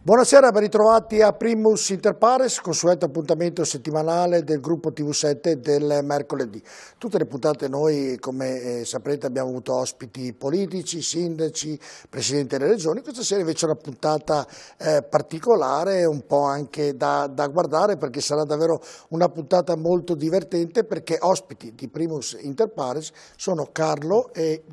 Buonasera, ben ritrovati a Primus Inter Pares, consueto appuntamento settimanale del gruppo TV7 del mercoledì. Tutte le puntate noi, come saprete, abbiamo avuto ospiti politici, sindaci, presidenti delle regioni. Questa sera invece è una puntata particolare, un po' anche da guardare, perché sarà davvero una puntata molto divertente, perché ospiti di Primus Inter Pares sono Carlo e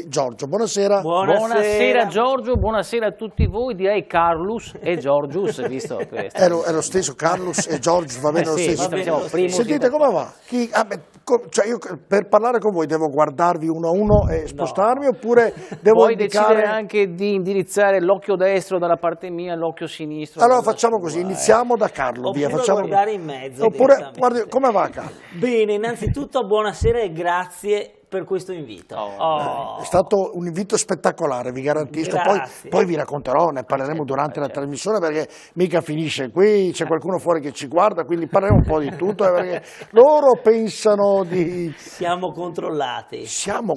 Giorgio. Buonasera. Buonasera Giorgio, buonasera a tutti voi, direi Carlos e Giorgius, visto questo. È lo stesso, Carlos e Giorgio, va bene lo sì, stesso. Primo Sentite come va? Cioè io per parlare con voi devo guardarvi uno a uno e spostarmi, oppure devo Puoi indicare... decidere anche di indirizzare l'occhio destro dalla parte mia e l'occhio sinistro. Allora facciamo così, iniziamo da Carlo, oppure via. Facciamo... guardare in mezzo. Oppure, guardi, come va Carlo? Bene, innanzitutto buonasera e grazie per questo invito. È stato un invito spettacolare, vi garantisco. Poi vi racconterò, ne parleremo durante la trasmissione, perché mica finisce qui, c'è qualcuno fuori che ci guarda, quindi parleremo un po' di tutto, perché loro pensano di... Siamo controllati. Siamo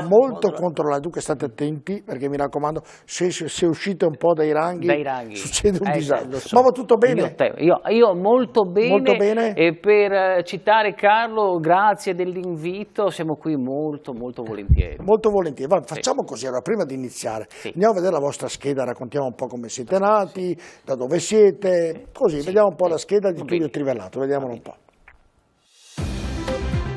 molto controllati, dunque state attenti, perché mi raccomando, se uscite un po' dai ranghi. Succede un disastro. So. Ma va tutto bene? Io molto bene. Molto bene. E per citare Carlo, grazie dell'invito, siamo qui molto volentieri. Molto volentieri. Facciamo così, allora, prima di iniziare, andiamo a vedere la vostra scheda, raccontiamo un po' come siete nati, da dove siete, così, vediamo un po' la scheda di Tullio Trivellato, vediamolo un po'.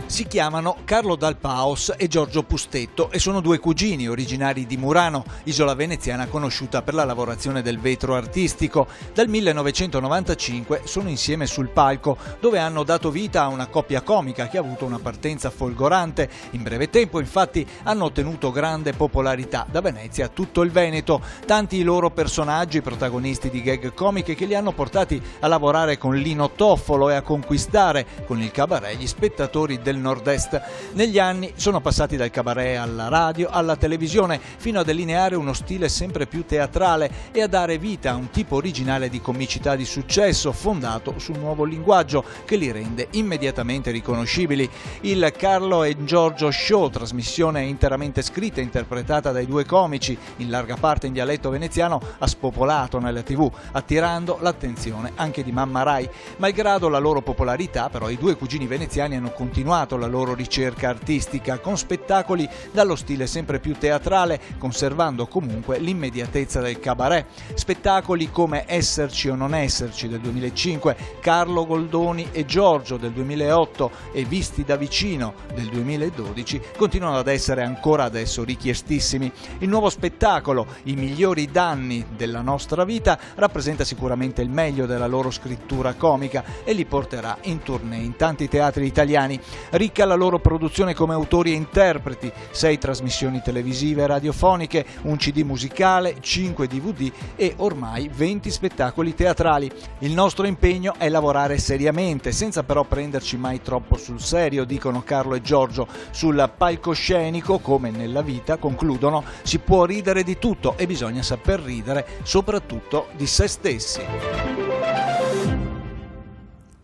Si chiamano Carlo Dal Paos e Giorgio Pustetto e sono due cugini originari di Murano, isola veneziana conosciuta per la lavorazione del vetro artistico. Dal 1995 sono insieme sul palco, dove hanno dato vita a una coppia comica che ha avuto una partenza folgorante. In breve tempo, infatti, hanno ottenuto grande popolarità da Venezia a tutto il Veneto. Tanti i loro personaggi, protagonisti di gag comiche, che li hanno portati a lavorare con Lino Toffolo e a conquistare con il cabaret gli spettatori del Nord-Est. Negli anni sono passati dal cabaret alla radio, alla televisione, fino a delineare uno stile sempre più teatrale e a dare vita a un tipo originale di comicità di successo fondato sul nuovo linguaggio che li rende immediatamente riconoscibili. Il Carlo e Giorgio Show, trasmissione interamente scritta e interpretata dai due comici, in larga parte in dialetto veneziano, ha spopolato nella TV, attirando l'attenzione anche di Mamma Rai. Malgrado la loro popolarità, però, i due cugini veneziani hanno continuato la loro ricerca artistica con spettacoli dallo stile sempre più teatrale, conservando comunque l'immediatezza del cabaret. Spettacoli come Esserci o non esserci del 2005, Carlo Goldoni e Giorgio del 2008 e Visti da vicino del 2012 continuano ad essere ancora adesso richiestissimi. Il nuovo spettacolo, I migliori danni della nostra vita, rappresenta sicuramente il meglio della loro scrittura comica e li porterà in tournée in tanti teatri italiani. Ricca la loro produzione come autori e interpreti, 6 trasmissioni televisive e radiofoniche, un CD musicale, 5 DVD e ormai 20 spettacoli teatrali. Il nostro impegno è lavorare seriamente, senza però prenderci mai troppo sul serio, dicono Carlo e Giorgio. Sul palcoscenico, come nella vita, concludono, si può ridere di tutto e bisogna saper ridere soprattutto di se stessi.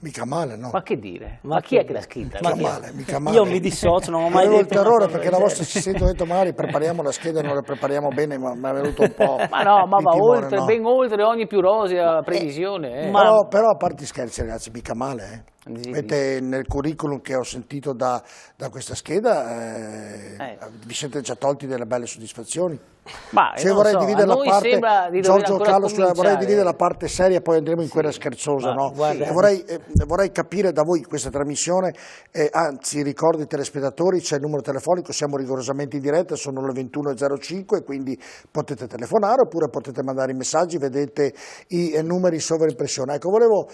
Mica male, no? Ma che dire? Ma chi è che l'ha scritta? Mica male. Io mi dissocio, non ho mai Avevo il detto terrore perché la vostra si sente, ho detto magari prepariamo la scheda e non la prepariamo bene, ma mi è venuto un po'. Ma no, ma di va timore, oltre, no? ben oltre ogni più rosea previsione. Però a parte scherzi, ragazzi, mica male, eh. Avete nel curriculum che ho sentito da questa scheda vi siete già tolti delle belle soddisfazioni? Ma vorrei dividere la parte, sembra di Giorgio, Carlo, cominciare. vorrei dividere la parte seria e poi andremo in quella scherzosa, no? Vorrei capire da voi questa trasmissione, anzi ricordo i telespettatori, c'è il numero telefonico, siamo rigorosamente in diretta, sono le 21.05, quindi potete telefonare oppure potete mandare i messaggi, vedete i numeri in sovraimpressione. Ecco, volevo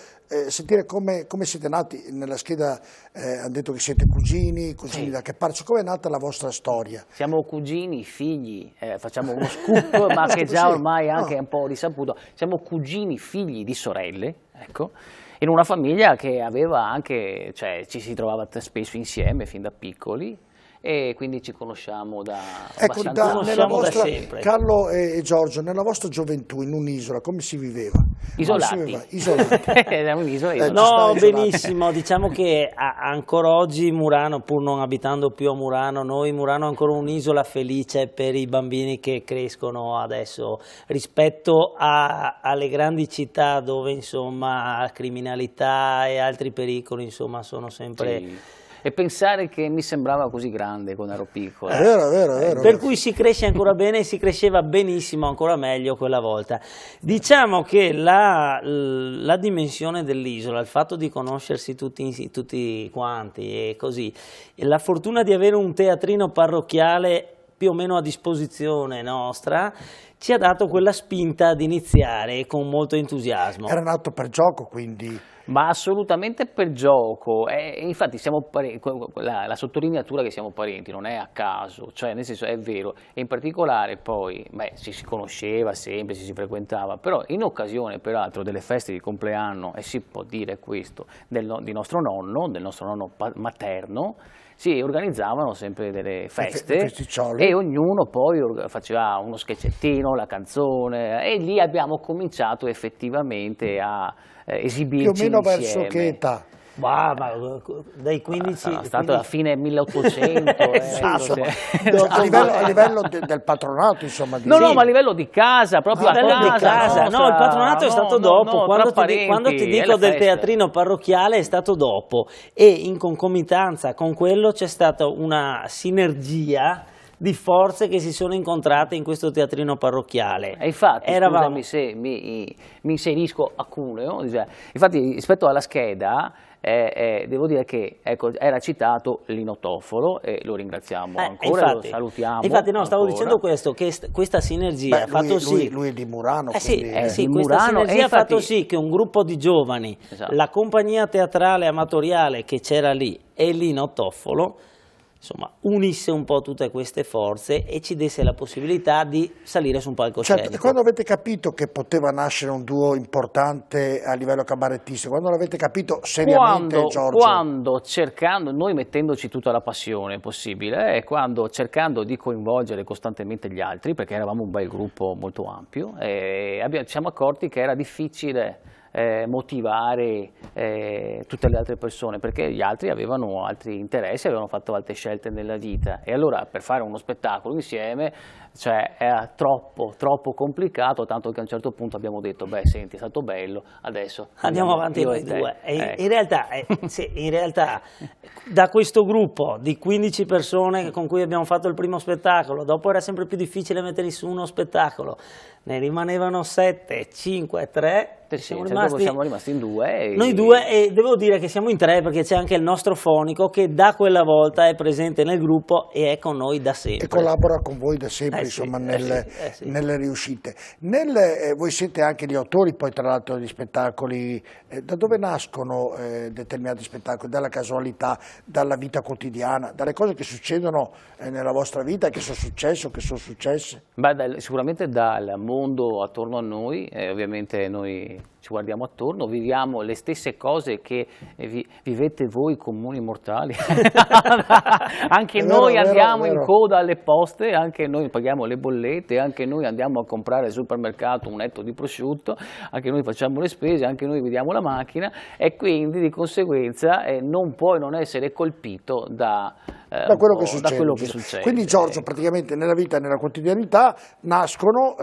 sentire come siete nati. Nella scheda hanno detto che siete cugini da che parte, come è nata la vostra storia? Siamo cugini, figli, facciamo uno scoop, ma che già ormai anche è un po' risaputo. Siamo cugini, figli di sorelle, ecco, in una famiglia che aveva anche, cioè ci si trovava spesso insieme fin da piccoli. e quindi ci conosciamo da Ecco, abbastanza nella conosciamo da vostra, sempre. Carlo e Giorgio, nella vostra gioventù in un'isola, come si viveva? isolati. Isolati. Era un'isola Ci sta No, isolati. benissimo, diciamo che ancora oggi Murano, pur non abitando più a Murano, Murano è ancora un'isola felice per i bambini che crescono adesso rispetto alle grandi città dove insomma criminalità e altri pericoli insomma sono sempre... Sì. E pensare che mi sembrava così grande quando ero piccolo. È vero, è vero, è vero. Per cui si cresce ancora bene e si cresceva benissimo, ancora meglio quella volta. Diciamo che la dimensione dell'isola, il fatto di conoscersi tutti quanti e così, e la fortuna di avere un teatrino parrocchiale più o meno a disposizione nostra, ci ha dato quella spinta ad iniziare con molto entusiasmo. Era nato per gioco, quindi... Ma assolutamente per gioco, infatti siamo la sottolineatura che siamo parenti non è a caso, cioè nel senso è vero, e in particolare poi ci si conosceva sempre, si frequentava, però in occasione peraltro delle feste di compleanno, e si può dire questo, del nostro nonno materno, si organizzavano sempre delle feste festicciole. e ognuno poi faceva uno sketchettino, la canzone, e lì abbiamo cominciato effettivamente a esibirci Più o meno insieme. verso che età? Ma dai 15... Sarà stato alla fine 1800. Esatto. A livello del patronato, insomma. No, ma a livello di casa, proprio A a livello di casa. nostra. No, il patronato è stato dopo. Quando tra ti dico parenti, del è la teatrino parrocchiale è stato dopo, e in concomitanza con quello c'è stata una sinergia di forze che si sono incontrate in questo teatrino parrocchiale. E infatti, Eravamo... scusami se mi inserisco a Cuneo, infatti rispetto alla scheda devo dire che era citato Lino Toffolo e lo ringraziamo ancora, lo salutiamo. Infatti no, stavo ancora. dicendo questo, che questa sinergia ha fatto sì... Lui è di Murano. Sì, quindi, questa Murano, sinergia ha fatto infatti... sì che un gruppo di giovani, Esatto. la compagnia teatrale amatoriale che c'era lì e Lino Toffolo, insomma, unisse un po' tutte queste forze e ci desse la possibilità di salire su un palcoscenico. Certo, quando avete capito che poteva nascere un duo importante a livello cabarettistico, quando l'avete capito seriamente, Giorgio? Quando cercando, noi mettendoci tutta la passione possibile, e quando cercando di coinvolgere costantemente gli altri, perché eravamo un bel gruppo molto ampio, ci siamo accorti che era difficile motivare tutte le altre persone, perché gli altri avevano altri interessi, avevano fatto altre scelte nella vita, e allora per fare uno spettacolo insieme era troppo complicato, tanto che a un certo punto abbiamo detto beh senti, è stato bello, adesso andiamo avanti noi due. Ecco. In realtà da questo gruppo di 15 persone con cui abbiamo fatto il primo spettacolo, dopo era sempre più difficile mettere su uno spettacolo, ne rimanevano 7, 5, 3, siamo rimasti in due. Noi due, e devo dire che siamo in 3 perché c'è anche il nostro fonico che da quella volta è presente nel gruppo e è con noi da sempre. E collabora con voi da sempre, insomma, sì. nelle riuscite. Voi siete anche gli autori poi tra l'altro degli spettacoli, da dove nascono determinati spettacoli? Dalla casualità, dalla vita quotidiana, dalle cose che succedono nella vostra vita, che sono successe o che sono successe? Beh, sicuramente dal mondo attorno a noi, ovviamente noi ci guardiamo attorno, viviamo le stesse cose che vivete voi comuni mortali. Anche noi andiamo in coda alle poste, anche noi paghiamo le bollette, anche noi andiamo a comprare al supermercato un etto di prosciutto, anche noi facciamo le spese, anche noi vediamo la macchina, e quindi di conseguenza non puoi non essere colpito da quello che succede. Quindi Giorgio, praticamente nella vita e nella quotidianità nascono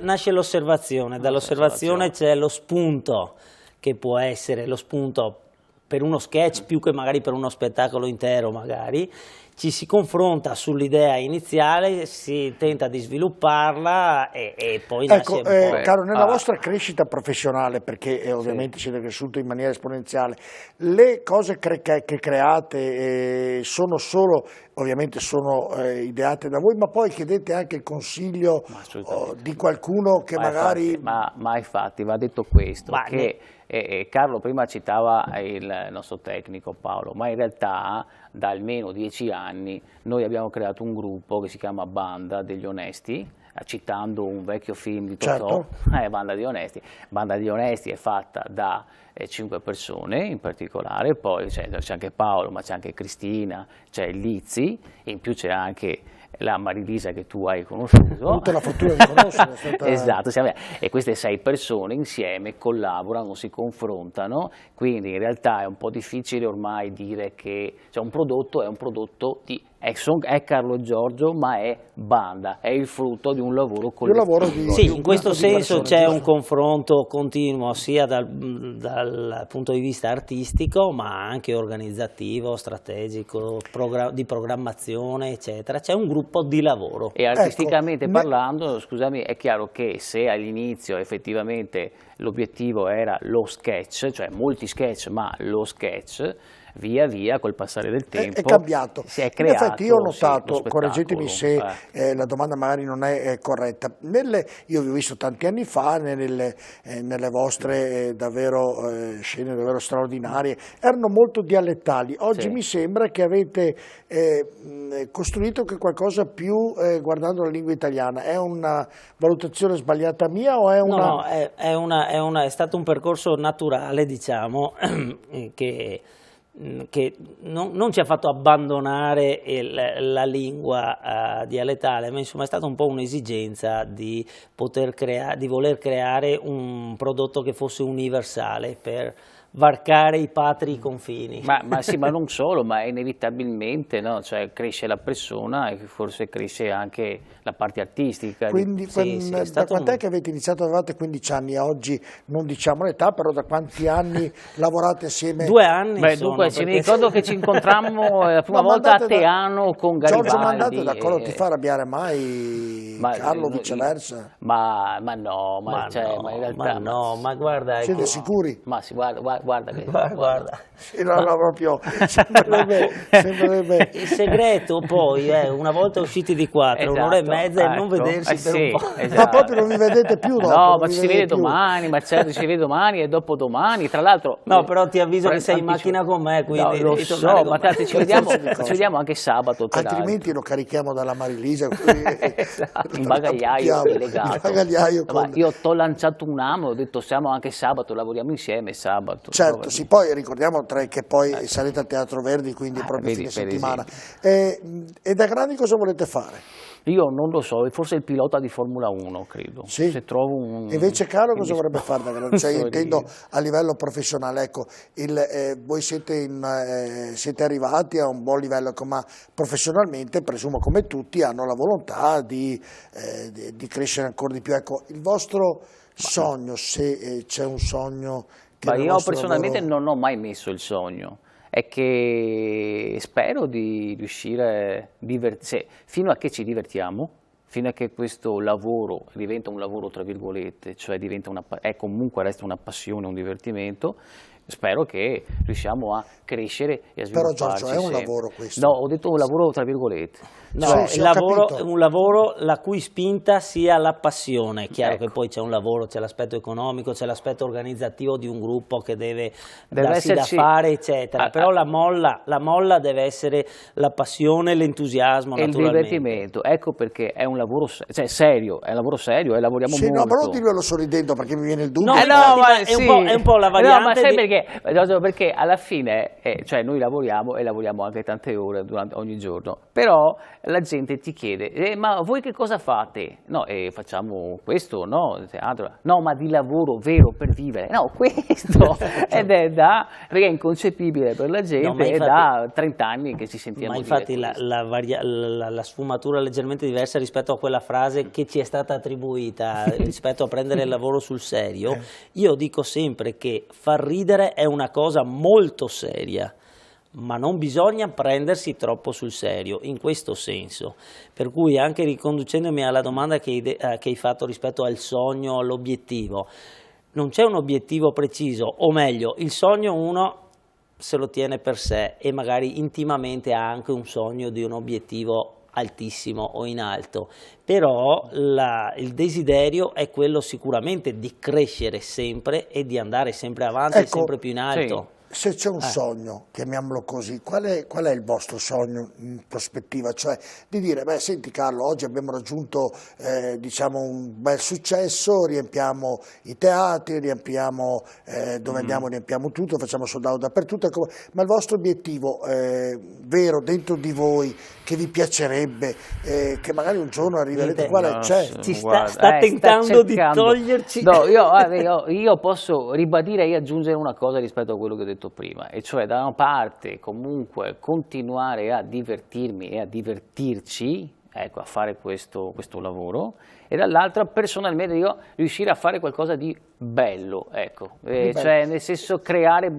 nasce l'osservazione, dall'osservazione c'è lo spunto, che può essere lo spunto per uno sketch più che magari per uno spettacolo intero magari, ci si confronta sull'idea iniziale, si tenta di svilupparla e poi nasce un po'. Caro, nella vostra crescita professionale, perché ovviamente siete cresciuto in maniera esponenziale, le cose che create sono solo, ovviamente sono ideate da voi, ma poi chiedete anche il consiglio di qualcuno che magari... infatti va detto questo, Carlo prima citava il nostro tecnico Paolo, ma in realtà da almeno 10 anni noi abbiamo creato un gruppo che si chiama Banda degli Onesti, citando un vecchio film di Totò, certo. Banda di Onesti. Banda di Onesti è fatta da 5 persone in particolare, poi c'è anche Paolo, ma c'è anche Cristina, c'è Lizzi, in più c'è anche la Marilisa che tu hai conosciuto. Ho avuto la fortuna di conoscere. Esatto, e queste 6 persone insieme collaborano, si confrontano, quindi in realtà è un po' difficile ormai dire che un prodotto è un prodotto è Carlo Giorgio, ma è banda, è il frutto di un lavoro collettivo. Sì, in questo senso c'è un confronto continuo sia dal punto di vista artistico, ma anche organizzativo, strategico, di programmazione, eccetera. C'è un gruppo di lavoro. E artisticamente parlando, scusami, è chiaro che se all'inizio effettivamente l'obiettivo era lo sketch, cioè molti sketch, ma lo sketch, via via col passare del tempo è cambiato. Si è creato. In effetti io ho notato, correggetemi se la domanda magari non è corretta, io vi ho visto tanti anni fa nelle vostre scene davvero straordinarie, erano molto dialettali. Oggi mi sembra che avete costruito che qualcosa più guardando la lingua italiana. È una valutazione sbagliata mia o è una... No, è stato un percorso naturale, diciamo, che non ci ha fatto abbandonare la lingua dialettale, ma insomma è stata un po' un'esigenza di voler creare un prodotto che fosse universale per varcare i patri confini. Ma sì, ma non solo, ma inevitabilmente, no? Cioè, cresce la persona e forse cresce anche la parte artistica. Quindi da quant'è che avete iniziato? Avevate 15 anni, oggi non diciamo l'età, però da quanti anni lavorate assieme? 2 anni. Beh, dunque, mi ricordo che ci incontrammo la prima volta a Teano con Garibaldi. Giorgio Mandate d'accordo, ti fa arrabbiare mai Carlo viceversa? Ma no, in realtà... Ma guarda... Siete sicuri? Ma sì, guarda che... Guarda. Sì, no, proprio sembrerebbe... Il segreto poi è una volta usciti di qua, tra un'ora e mezza, e non vedersi per un po'. Esatto. Ma proprio non vi vedete più dopo? No, ma ci si vede domani, ma certo ci si vede domani e dopodomani, tra l'altro... No, però ti avviso che sei in macchina con me, quindi... No, lo so, ma tanto ci vediamo anche sabato. Altrimenti lo carichiamo dalla Marilisa. Un bagagliaio legato. Ma io t'ho lanciato un amo, ho detto siamo anche sabato, lavoriamo insieme sabato. Certo, sì, poi ricordiamo che poi sarete al Teatro Verdi, quindi proprio fine settimana. E da grandi cosa volete fare? Io non lo so, forse il pilota di Formula 1, credo. Sì. Se trovo un... Invece Carlo cosa vorrebbe fare da grande? Cioè, intendo a livello professionale, ecco, voi siete arrivati a un buon livello, ma professionalmente, presumo come tutti, hanno la volontà di crescere ancora di più. Ecco, il vostro sogno, se c'è un sogno... Ma io personalmente non ho mai messo il sogno, è che spero di riuscire fino a che ci divertiamo, fino a che questo lavoro diventa un lavoro tra virgolette, cioè comunque resta una passione, un divertimento. Spero che riusciamo a crescere e a svilupparci. Però Giorgio, è un lavoro questo? No, ho detto un lavoro tra virgolette. No, è un lavoro la cui spinta sia la passione. È chiaro che poi c'è un lavoro, c'è l'aspetto economico, c'è l'aspetto organizzativo di un gruppo che deve darsi da fare, eccetera. Però la molla deve essere la passione, l'entusiasmo, e naturalmente. Il divertimento. Ecco perché è un lavoro serio, è un lavoro serio e lavoriamo molto. No, però non dirvelo sorridendo perché mi viene il dubbio. È un po' la variante. No, ma sai perché alla fine cioè noi lavoriamo e lavoriamo anche tante ore ogni giorno, però la gente ti chiede ma voi che cosa fate? No, facciamo questo, no, teatro, no, ma di lavoro vero per vivere, no, questo perché è inconcepibile per la gente, infatti, è da 30 anni che ci sentiamo dire. Ma infatti la sfumatura è leggermente diversa rispetto a quella frase che ci è stata attribuita rispetto a prendere il lavoro sul serio. Io dico sempre che far ridere è una cosa molto seria, ma non bisogna prendersi troppo sul serio, in questo senso. Per cui, anche riconducendomi alla domanda che hai fatto rispetto al sogno, all'obiettivo, non c'è un obiettivo preciso, o meglio, il sogno uno se lo tiene per sé e magari intimamente ha anche un sogno di un obiettivo altissimo o in alto, però il desiderio è quello sicuramente di crescere sempre e di andare sempre avanti e sempre più in alto. Sì. Se c'è un sogno, chiamiamolo così, qual è il vostro sogno in prospettiva? Cioè di dire, beh senti Carlo, oggi abbiamo raggiunto diciamo un bel successo, riempiamo i teatri, riempiamo dove andiamo, riempiamo tutto, facciamo sold out dappertutto, ma il vostro obiettivo vero dentro di voi, che vi piacerebbe, che magari un giorno arriverete, quale c'è? Ci sta tentando di toglierci. No, io posso ribadire e aggiungere una cosa rispetto a quello che ho detto prima, e cioè da una parte comunque continuare a divertirmi e a divertirci, ecco, a fare questo lavoro, e dall'altra personalmente io riuscire a fare qualcosa di bello, ecco, cioè nel senso creare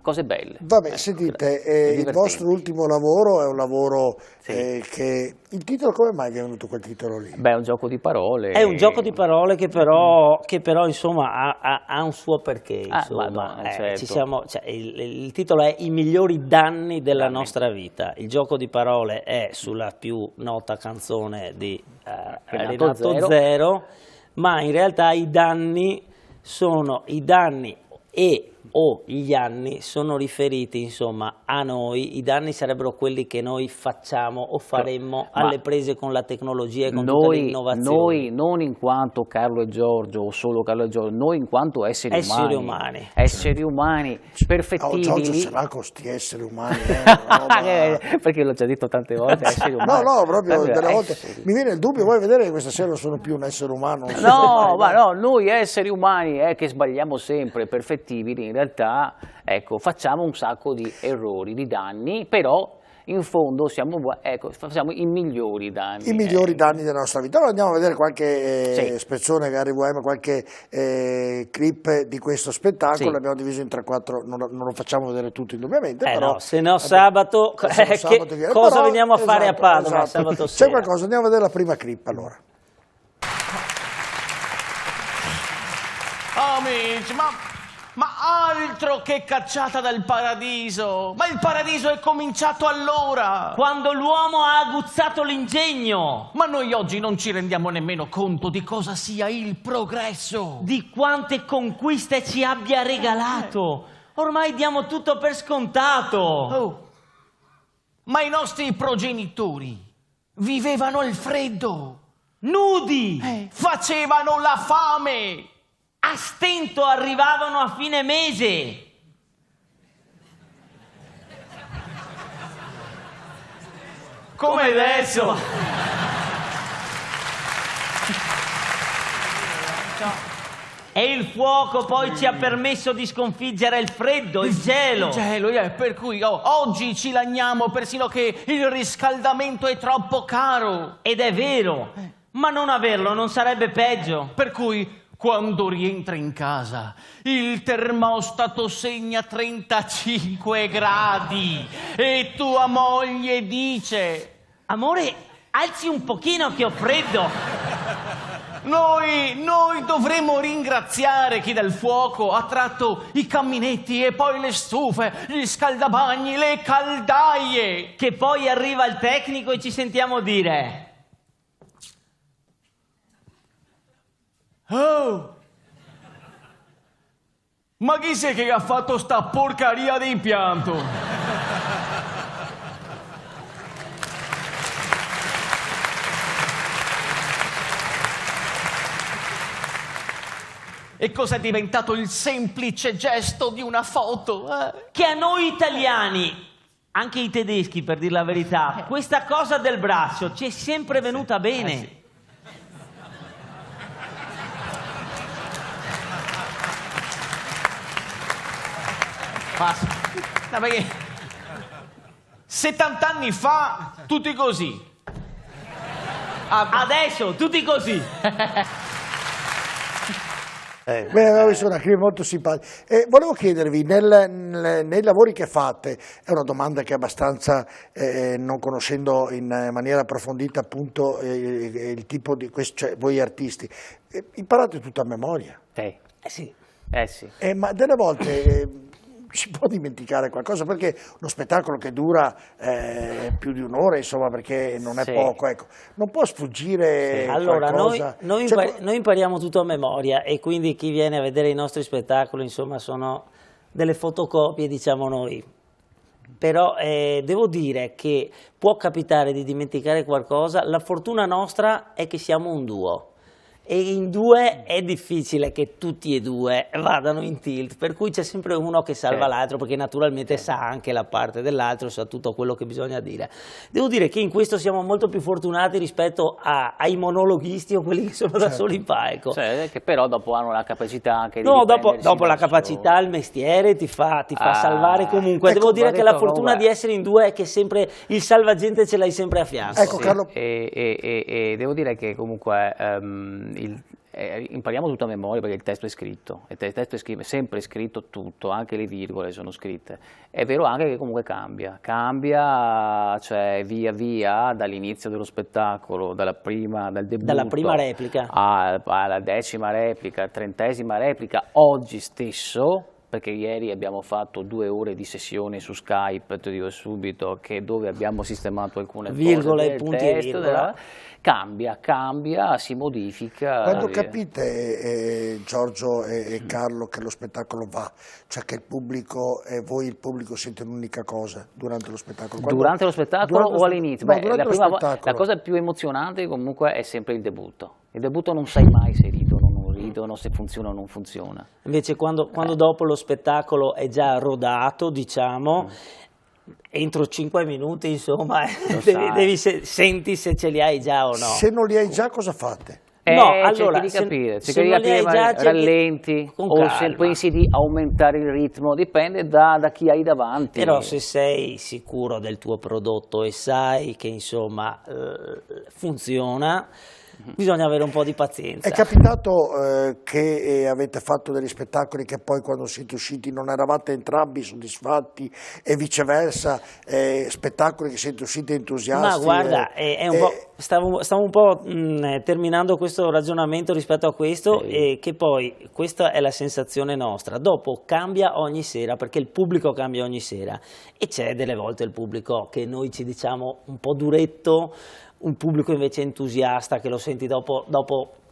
cose belle. Vabbè, ecco, sentite, il vostro ultimo lavoro è un lavoro che... Il titolo, come mai vi è venuto quel titolo lì? Beh, è un gioco di parole. È un gioco di parole che però insomma ha un suo perché. Insomma. Certo. Il titolo è I migliori danni della nostra vita. Il gioco di parole è sulla più nota canzone di Renato Zero, ma in realtà i danni o gli anni sono riferiti insomma a noi. I danni sarebbero quelli che noi facciamo o faremmo alle prese con la tecnologia e con tutte le innovazioni. Noi non in quanto Carlo e Giorgio o solo Carlo e Giorgio, noi in quanto esseri umani. Esseri umani perfettibili. Giorgio ce l'ha con sti esseri umani. Perché l'ho già detto tante volte, esseri umani. No, proprio delle volte mi viene il dubbio, vuoi vedere che questa sera non sono più un essere umano? No, noi esseri umani che sbagliamo sempre, perfettibili, in realtà ecco, facciamo un sacco di errori, di danni, però in fondo facciamo i migliori danni. I migliori danni della nostra vita. Allora andiamo a vedere qualche spezzone, Gary VM, qualche clip di questo spettacolo. L'abbiamo diviso in 3-4, non lo facciamo vedere tutto indubbiamente. Però, no, se no sabato, cosa veniamo a fare a Padova sabato sera? C'è qualcosa, andiamo a vedere la prima clip allora. Amici, ma altro che cacciata dal paradiso! Ma il paradiso è cominciato allora! Quando l'uomo ha aguzzato l'ingegno! Ma noi oggi non ci rendiamo nemmeno conto di cosa sia il progresso! Di quante conquiste ci abbia regalato! Ormai diamo tutto per scontato! Oh. Ma i nostri progenitori vivevano al freddo! Nudi! Facevano la fame! A stento arrivavano a fine mese. Come adesso. E il fuoco poi ci ha permesso di sconfiggere il freddo, il gelo. Il gelo, per cui oggi ci lagniamo persino che il riscaldamento è troppo caro. Ed è vero, ma non averlo non sarebbe peggio. Per cui quando rientri in casa, il termostato segna 35 gradi e tua moglie dice: amore, alzi un pochino che ho freddo. Noi dovremmo ringraziare chi dal fuoco ha tratto i camminetti e poi le stufe, gli scaldabagni, le caldaie. Che poi arriva il tecnico e ci sentiamo dire: oh! Ma chi sei che ha fatto sta porcaria di impianto? E cos'è diventato il semplice gesto di una foto? Che a noi italiani, anche i tedeschi per dir la verità, questa cosa del braccio ci è sempre venuta bene. No, perché 70 anni fa tutti così. Adesso tutti così. Bene, avevo visto una clip molto simpatica. Volevo chiedervi, nei lavori che fate, è una domanda che abbastanza, non conoscendo in maniera approfondita appunto il tipo di cioè voi artisti, imparate tutto a memoria? Sì. Ma delle volte si può dimenticare qualcosa, perché uno spettacolo che dura più di un'ora, insomma, perché non è poco, ecco, non può sfuggire allora, qualcosa. Noi impariamo tutto a memoria, e quindi chi viene a vedere i nostri spettacoli, insomma, sono delle fotocopie, diciamo noi. Però devo dire che può capitare di dimenticare qualcosa, la fortuna nostra è che siamo un duo. E in due è difficile che tutti e due vadano in tilt, per cui c'è sempre uno che salva l'altro, perché naturalmente sa anche la parte dell'altro, sa tutto quello che bisogna dire. Devo dire che in questo siamo molto più fortunati rispetto ai monologhisti o quelli che sono da soli in palco. Cioè, che però dopo hanno la capacità anche di dopo la capacità, il mestiere ti fa salvare comunque. Devo dire che la fortuna di essere in due è che sempre il salvagente ce l'hai sempre a fianco. Ecco, Carlo. E devo dire che comunque impariamo tutto a memoria, perché il testo è scritto, il testo è sempre scritto tutto, anche le virgole sono scritte. È vero anche che comunque cambia, cioè via via dall'inizio dello spettacolo, dal debutto, dalla prima replica alla 10ª replica, 30ª replica, oggi stesso, perché ieri abbiamo fatto 2 ore di sessione su Skype, ti dico subito, dove abbiamo sistemato alcune virgole, cose del punti testo, e virgola. Cambia, si modifica. Quando capite, Giorgio e Carlo, che lo spettacolo va, cioè che il pubblico e voi il pubblico siete un'unica cosa durante lo spettacolo? Durante lo spettacolo o all'inizio? No, la cosa più emozionante comunque è sempre il debutto. Il debutto non sai mai se ridono o non ridono, se funziona o non funziona. Invece quando dopo lo spettacolo è già rodato, diciamo, entro 5 minuti, insomma, senti se ce li hai già o no. Se non li hai già, cosa fate? No, allora, cerchi di capire, rallenti o se pensi di aumentare il ritmo, dipende da chi hai davanti. Però se sei sicuro del tuo prodotto e sai che insomma funziona, bisogna avere un po' di pazienza. È capitato che avete fatto degli spettacoli che poi quando siete usciti non eravate entrambi soddisfatti e viceversa, spettacoli che siete usciti entusiasti? Ma guarda, stavo un po' terminando questo ragionamento rispetto a questo, e che poi questa è la sensazione nostra. Dopo cambia ogni sera, perché il pubblico cambia ogni sera, e c'è delle volte il pubblico che noi ci diciamo un po' duretto, un pubblico invece entusiasta che lo senti dopo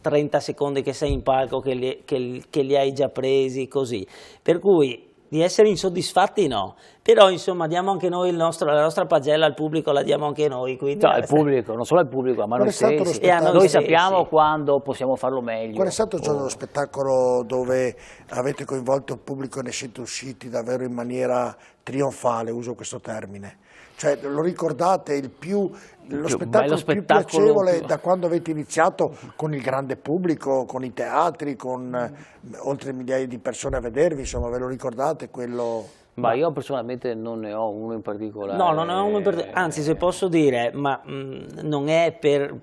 30 secondi che sei in palco, che li hai già presi, così. Per cui di essere insoddisfatti no, però insomma diamo anche noi la nostra pagella al pubblico, la diamo anche noi. Quindi al pubblico, non solo al pubblico, ma noi stessi. Noi sappiamo quando possiamo farlo meglio. Qual è stato lo spettacolo dove avete coinvolto il pubblico e ne siete usciti davvero in maniera trionfale, uso questo termine? Cioè, lo ricordate lo spettacolo più piacevole da quando avete iniziato con il grande pubblico, con i teatri, con oltre migliaia di persone a vedervi, insomma, ve lo ricordate quello? Ma io personalmente non ne ho uno in particolare. No, non ne ho uno in particolare, anzi se posso dire, ma non è per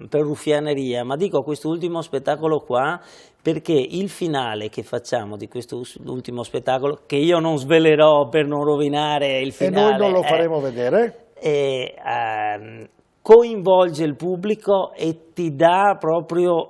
ruffianeria, ma dico questo ultimo spettacolo qua, perché il finale che facciamo di questo ultimo spettacolo, che io non svelerò per non rovinare il finale. E noi non lo faremo vedere? Coinvolge il pubblico e ti dà proprio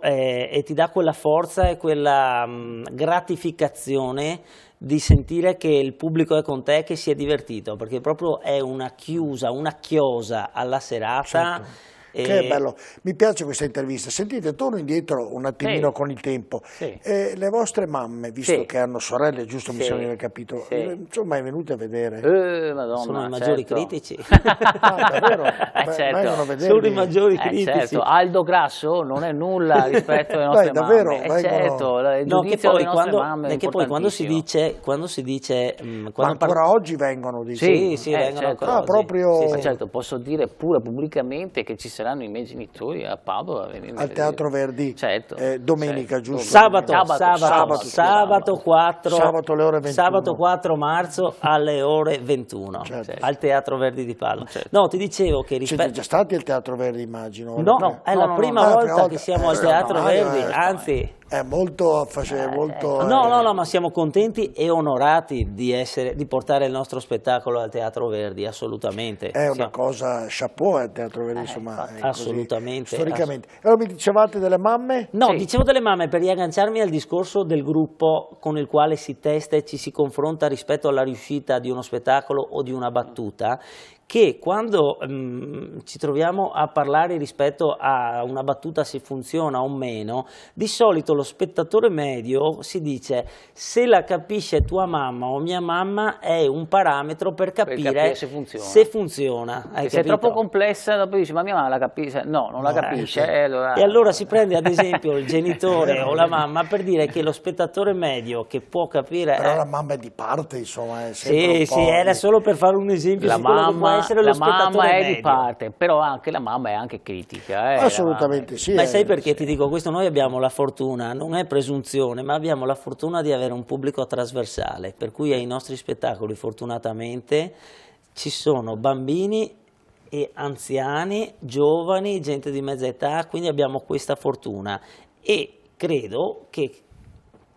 quella forza e quella gratificazione di sentire che il pubblico è con te, che si è divertito, perché proprio è una chiosa alla serata. Certo. Che bello, mi piace questa intervista. Sentite, torno indietro un attimino con il tempo. Le vostre mamme, visto che hanno sorelle, giusto, mi sembra di aver capito, insomma, è venute a vedere? Madonna, sono i maggiori critici. Davvero? Certo. Sono i maggiori critici. Certo. Aldo Grasso non è nulla rispetto alle nostre mamme. Certo, il giudizio delle nostre mamme è che poi quando si dice ma ancora oggi vengono, dice. Sì, vengono certo. ancora oggi. Proprio... certo, posso dire pure pubblicamente che ci saranno i miei genitori a Padova al Teatro Verdi, domenica, giusto? Sabato 4 alle ore 21. Sabato 4 marzo alle ore 21 al Teatro Verdi di Padova. No, ti dicevo che siete già stati al Teatro Verdi, immagino? No, è la prima volta che siamo al Teatro Verdi, anzi è molto no, ma siamo contenti e onorati di portare il nostro spettacolo al Teatro Verdi, assolutamente. È una cosa, chapeau al Teatro Verdi, insomma, assolutamente. Così, storicamente. Allora mi dicevate delle mamme? No, dicevo delle mamme per riagganciarmi al discorso del gruppo con il quale si testa e ci si confronta rispetto alla riuscita di uno spettacolo o di una battuta, che quando ci troviamo a parlare rispetto a una battuta se funziona o meno, di solito lo spettatore medio si dice: se la capisce tua mamma o mia mamma è un parametro per capire se funziona. Se funziona. Se è troppo complessa, dopo dici: ma mia mamma la capisce? No, non la capisce. E allora si prende ad esempio il genitore o la mamma per dire che lo spettatore medio che può capire... Però la mamma è di parte, insomma. È Sì, era solo per fare un esempio. La mamma è medio. di parte, però anche la mamma è anche critica. Assolutamente sì. Ma sai perché ti dico questo? Noi abbiamo la fortuna, non è presunzione, ma abbiamo la fortuna di avere un pubblico trasversale, per cui ai nostri spettacoli fortunatamente ci sono bambini e anziani, giovani, gente di mezza età, quindi abbiamo questa fortuna e credo che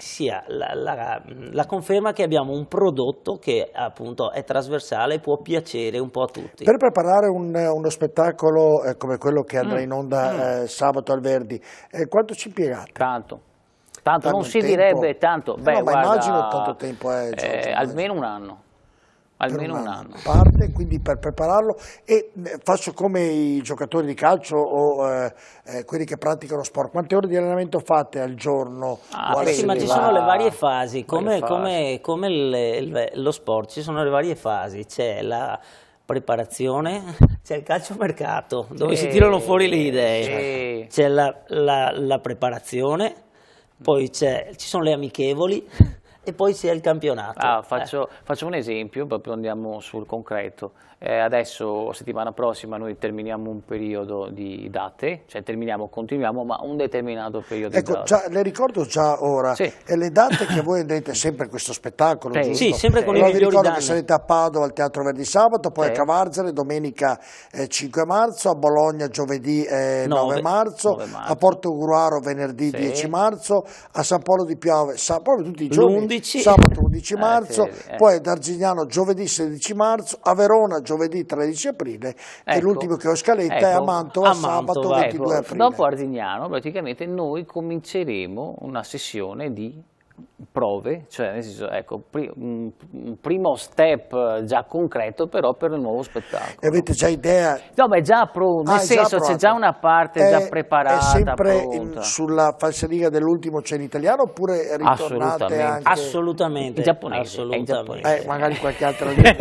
sia la conferma che abbiamo un prodotto che appunto è trasversale e può piacere un po' a tutti. Per preparare uno spettacolo come quello che andrà in onda sabato al Verdi, quanto ci impiegate? Tanto non si direbbe tanto. No, Beh, ma guarda, immagino tanto tempo è. Almeno un anno. Almeno un anno. Parte, quindi per prepararlo, e faccio come i giocatori di calcio o quelli che praticano sport. Quante ore di allenamento fate al giorno? Sì, ma ci sono le varie fasi, come lo sport, ci sono le varie fasi, c'è la preparazione, c'è il calciomercato dove si tirano fuori le idee, c'è la preparazione, poi ci sono le amichevoli e poi c'è il campionato. Faccio un esempio, proprio andiamo sul concreto. Adesso, settimana prossima, noi terminiamo un periodo di date, cioè continuiamo, ma un determinato periodo di date. Le ricordo già ora, Sì. e le date che voi andrete sempre in questo spettacolo, Sì. giusto? Sì, sempre con i Allora, vi migliori ricordo danni. che sarete a Padova al Teatro Verdi sabato, poi Sì. a Cavarzere domenica 5 marzo, a Bologna giovedì 9 marzo, a Portogruaro venerdì Sì. 10 marzo, a San Polo di Piave proprio tutti i giorni, L'11. sabato 11 marzo, sì. poi ad Arzignano giovedì 16 marzo, a Verona giovedì 13 aprile e Ecco. l'ultimo che ho scaletta è a Mantova sabato 22 aprile. Dopo Arzignano praticamente noi cominceremo una sessione di prove, cioè nel senso, ecco, un primo step già concreto però per il nuovo spettacolo. E avete già idea? No, ma è già pronto, nel senso c'è già una parte già preparata, è sempre pronta. Sulla falsariga dell'ultimo c'è in italiano oppure ritornate anche... Assolutamente. In giapponese, Assolutamente. è in giapponese. magari qualche altra lingua.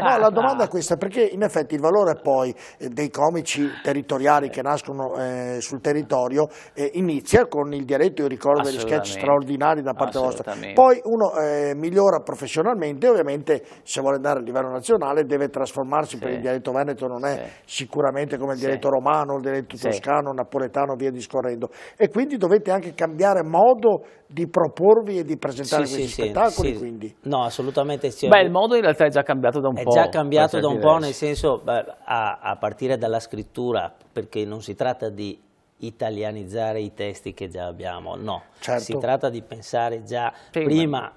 No, la domanda è questa, perché in effetti il valore poi dei comici territoriali che nascono sul territorio inizia con il dialetto. Io ricordo degli sketch straordinari da parte vostra. Poi uno migliora professionalmente, ovviamente se vuole andare a livello nazionale deve trasformarsi, perché il dialetto veneto non è sicuramente come il dialetto romano, il dialetto toscano, napoletano, via discorrendo, e quindi dovete anche cambiare modo di proporvi e di presentare questi spettacoli. Quindi. No, assolutamente sì. Beh, il modo in realtà è già cambiato da un po'. È già cambiato da un po', nel senso, a partire dalla scrittura, perché non si tratta di italianizzare i testi che già abbiamo, no, si tratta di pensare già prima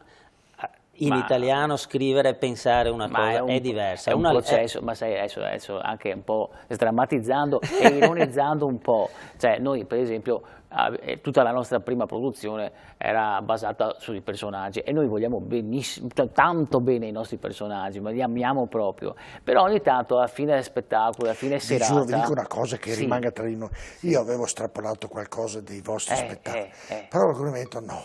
in italiano, scrivere e pensare una cosa è diversa. È un processo, ma sai, adesso anche un po' sdrammatizzando e ironizzando un po', cioè noi per esempio tutta la nostra prima produzione era basata sui personaggi e noi vogliamo benissimo, tanto bene i nostri personaggi, ma li amiamo proprio, però ogni tanto alla fine del spettacolo, alla fine serata... Giuro, vi dico una cosa che rimanga tra di noi, io avevo estrapolato qualcosa dei vostri spettacoli, però alcuni mi hanno detto no.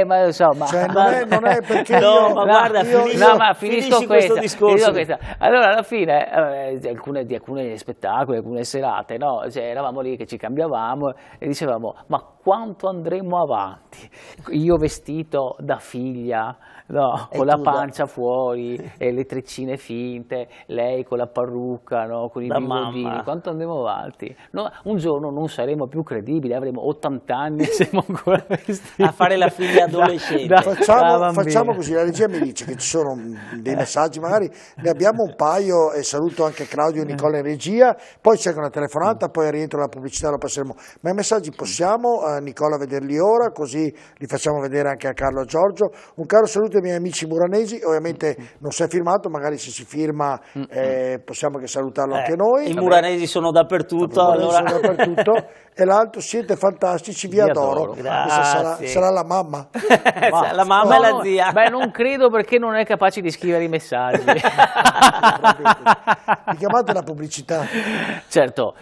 Ma lo so, ma... Cioè, non è perché no, io... ma guarda, finisco questo discorso. Allora alla fine di alcuni spettacoli, alcune serate, no? Cioè, eravamo lì che ci cambiavamo e dicevamo: ma quanto andremo avanti? Io vestito da figlia, no? Con la pancia fuori e le treccine finte, lei con la parrucca, no? Con i bigodini, quanto andremo avanti? No, un giorno non saremo più credibili, avremo 80 anni e siamo ancora vestiti a fare la figlia adolescente. Facciamo così, la regia mi dice che ci sono dei messaggi, magari ne abbiamo un paio, e saluto anche Claudio e Nicola in regia, poi c'è una telefonata, poi rientro la pubblicità, lo passeremo. Ma i messaggi possiamo, Nicola, vederli ora, così li facciamo vedere anche a Carlo e Giorgio. Un caro saluto ai miei amici muranesi, ovviamente non si è firmato, magari se si firma possiamo anche salutarlo anche noi. I muranesi sono dappertutto. Sono dappertutto. E l'altro, siete fantastici, vi adoro. Questa sarà la mamma. La mamma e la zia. Beh, non credo, perché non è capace di scrivere i messaggi. Mi chiamate la pubblicità? Certo,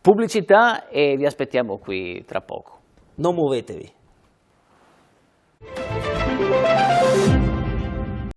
pubblicità, e vi aspettiamo qui tra poco. Non muovetevi.